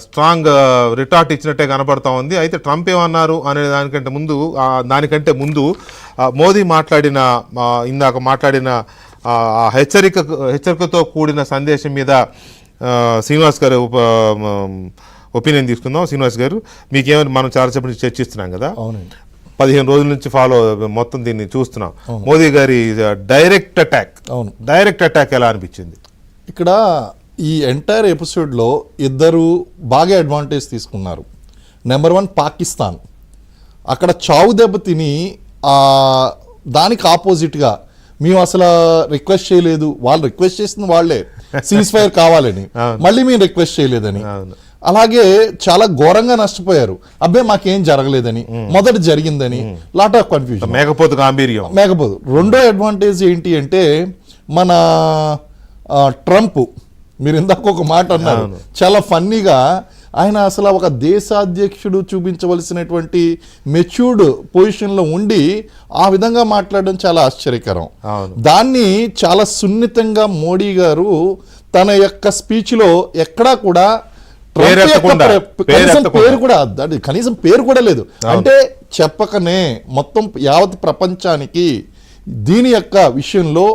Strong retort ఇచ్చినట్టే కనపడతా ఉంది. అయితే ట్రంప్ ఏమన్నారు అనే దానికంటే ముందు మోదీ మాట్లాడిన ఇందాక మాట్లాడిన హెచ్చరికతో కూడిన సందేశం మీద శ్రీనివాస్ గారు ఒపీనియన్ తీసుకుందాం. శ్రీనివాస్ గారు, మీకేమైనా మనం చాలాసేపు చర్చిస్తున్నాం కదా, 15 రోజుల నుంచి మొత్తం దీన్ని చూస్తున్నాం. మోదీ గారి డైరెక్ట్ అటాక్ ఎలా అనిపించింది? ఇక్కడ ఈ ఎంటైర్ ఎపిసోడ్లో ఇద్దరు బాగా అడ్వాంటేజ్ తీసుకున్నారు. నెంబర్ 1 పాకిస్తాన్, అక్కడ చావు దెబ్బ తిని దానికి ఆపోజిట్గా మేము అసలు రిక్వెస్ట్ చేయలేదు, వాళ్ళు రిక్వెస్ట్ చేసింది వాళ్ళే సీజ్ ఫైర్ కావాలని, మళ్ళీ మేము రిక్వెస్ట్ చేయలేదని, అలాగే చాలా ఘోరంగా నష్టపోయారు. అబ్బే మాకేం జరగలేదని, మొదట జరిగిందని, లాట్ ఆఫ్ కన్ఫ్యూజన్. మేకపోతు రెండో అడ్వాంటేజ్ ఏంటి అంటే మన ట్రంప్, మీరు ఇందాక ఒక మాట అన్నారు చాలా ఫన్నీగా, ఆయన అసలు ఒక దేశాధ్యక్షుడు చూపించవలసినటువంటి మెచ్యూర్డ్ పొజిషన్లో ఉండి ఆ విధంగా మాట్లాడడం చాలా ఆశ్చర్యకరం. దాన్ని చాలా సున్నితంగా మోడీ గారు తన యొక్క స్పీచ్లో ఎక్కడా కూడా కనీసం పేరు కూడా లేదు. అంటే చెప్పకనే మొత్తం యావత్ ప్రపంచానికి దీని యొక్క విషయంలో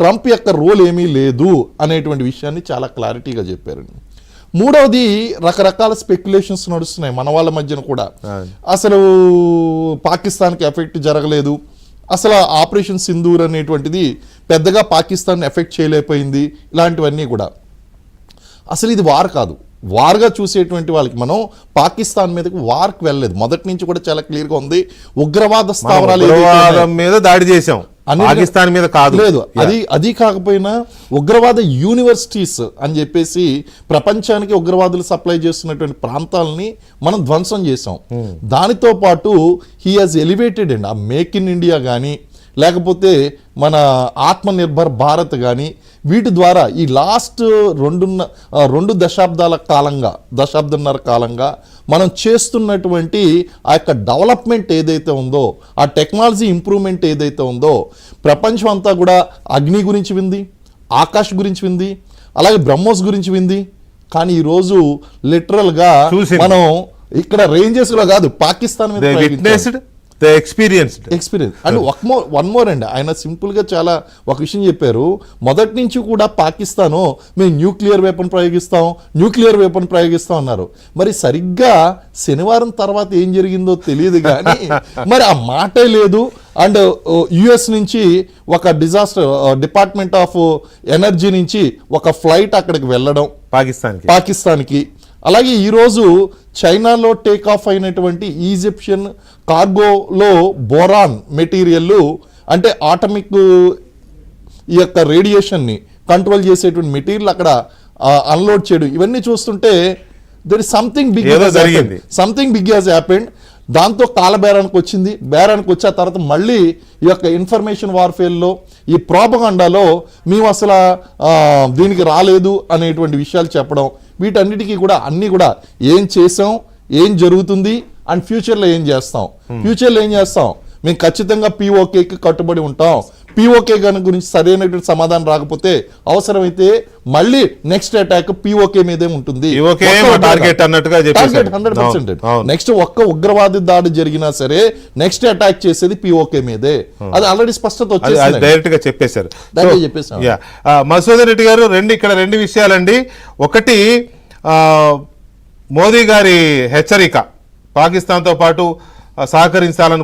ట్రంప్ యొక్క రోల్ ఏమీ లేదు అనేటువంటి విషయాన్ని చాలా క్లారిటీగా చెప్పారు. మూడవది, రకరకాల స్పెక్యులేషన్స్ నడుస్తున్నాయి మన వాళ్ళ మధ్యన కూడా. అసలు పాకిస్తాన్కి ఎఫెక్ట్ జరగలేదు, అసలు ఆపరేషన్ సింధూర్ అనేటువంటిది పెద్దగా పాకిస్తాన్ ఎఫెక్ట్ చేయలేకపోయింది, ఇలాంటివన్నీ కూడా. అసలు ఇది వార్ కాదు, వార్గా చూసేటువంటి వాళ్ళకి మనం పాకిస్తాన్ మీదకి వార్కి వెళ్ళలేదు. మొదటి నుంచి కూడా చాలా క్లియర్గా ఉంది, ఉగ్రవాద స్థావరాల మీద దాడి చేశాం, పాకిస్తాన్ మీద కాదు. లేదు, అది కాకపోయినా ఉగ్రవాద యూనివర్సిటీస్ అని చెప్పేసి ప్రపంచానికి ఉగ్రవాదులు సప్లై చేస్తున్నటువంటి ప్రాంతాలని మనం ధ్వంసం చేసాం. దానితో పాటు హీ హాజ్ ఎలివేటెడ్ అండ్ ఆ మేక్ ఇన్ ఇండియా కానీ, లేకపోతే మన ఆత్మనిర్భర్ భారత్ కానీ, వీటి ద్వారా ఈ లాస్ట్ 2 దశాబ్దన్నర కాలంగా మనం చేస్తున్నటువంటి ఆ యొక్క డెవలప్మెంట్ ఏదైతే ఉందో, ఆ టెక్నాలజీ ఇంప్రూవ్మెంట్ ఏదైతే ఉందో, ప్రపంచం అంతా కూడా అగ్ని గురించి వింది, ఆకాష్ గురించి వింది, అలాగే బ్రహ్మోస్ గురించి వింది. కానీ ఈరోజు లిటరల్గా మనం ఇక్కడ రేంజెస్లో కాదు, పాకిస్తాన్ మీద ఎక్స్పీరియన్స్ అండ్ వన్ మోర్ అండి, ఆయన సింపుల్గా చాలా ఒక విషయం చెప్పారు. మొదటి నుంచి కూడా పాకిస్తాను మేము న్యూక్లియర్ వెపన్ ప్రయోగిస్తాం అన్నారు. మరి సరిగ్గా శనివారం తర్వాత ఏం జరిగిందో తెలియదు కానీ మరి ఆ మాటే లేదు. అండ్ యుఎస్ నుంచి ఒక డిపార్ట్మెంట్ ఆఫ్ ఎనర్జీ నుంచి ఒక ఫ్లైట్ అక్కడికి వెళ్ళడం పాకిస్తాన్కి. అలాగే ఈరోజు చైనాలో టేక్ ఆఫ్ అయినటువంటి ఈజిప్షియన్ కార్గోలో బోరాన్ మెటీరియల్, అంటే ఆటమిక్ ఈ యొక్క రేడియేషన్ని కంట్రోల్ చేసేటువంటి మెటీరియల్ అక్కడ అన్లోడ్ చేయడం, ఇవన్నీ చూస్తుంటే there is something big has happened. దాంతో కాలబేరానికి వచ్చింది. బేరానికి వచ్చే తర్వాత మళ్ళీ ఈ యొక్క ఇన్ఫర్మేషన్ వార్ఫేర్లో, ఈ ప్రోపగండాలో మేము అసలు దీనికి రాలేదు అనేటువంటి విషయాలు చెప్పడం, వీటన్నిటికీ కూడా అన్నీ కూడా ఏం చేసాం, ఏం జరుగుతుంది అండ్ ఫ్యూచర్లో ఏం చేస్తాం, మేము ఖచ్చితంగా POKకి కట్టుబడి ఉంటాం. POK గురించి సరైనటువంటి సమాధానం రాకపోతే అవసరమైతే మళ్ళీ నెక్స్ట్ అటాక్ POK మీదే ఉంటుంది. నెక్స్ట్ ఒక్క ఉగ్రవాది దాడి జరిగినా సరే నెక్స్ట్ అటాక్ చేసేది POK మీదే. అది ఆల్రెడీ స్పష్టత వచ్చేసింది, డైరెక్ట్ గా చెప్పేశారు. మధుసూదన్ రెడ్డి గారు, ఇక్కడ రెండు విషయాలండి. ఒకటి, మోదీ గారి హెచ్చరిక, పాకిస్తాన్తో పాటు సహకరించాలను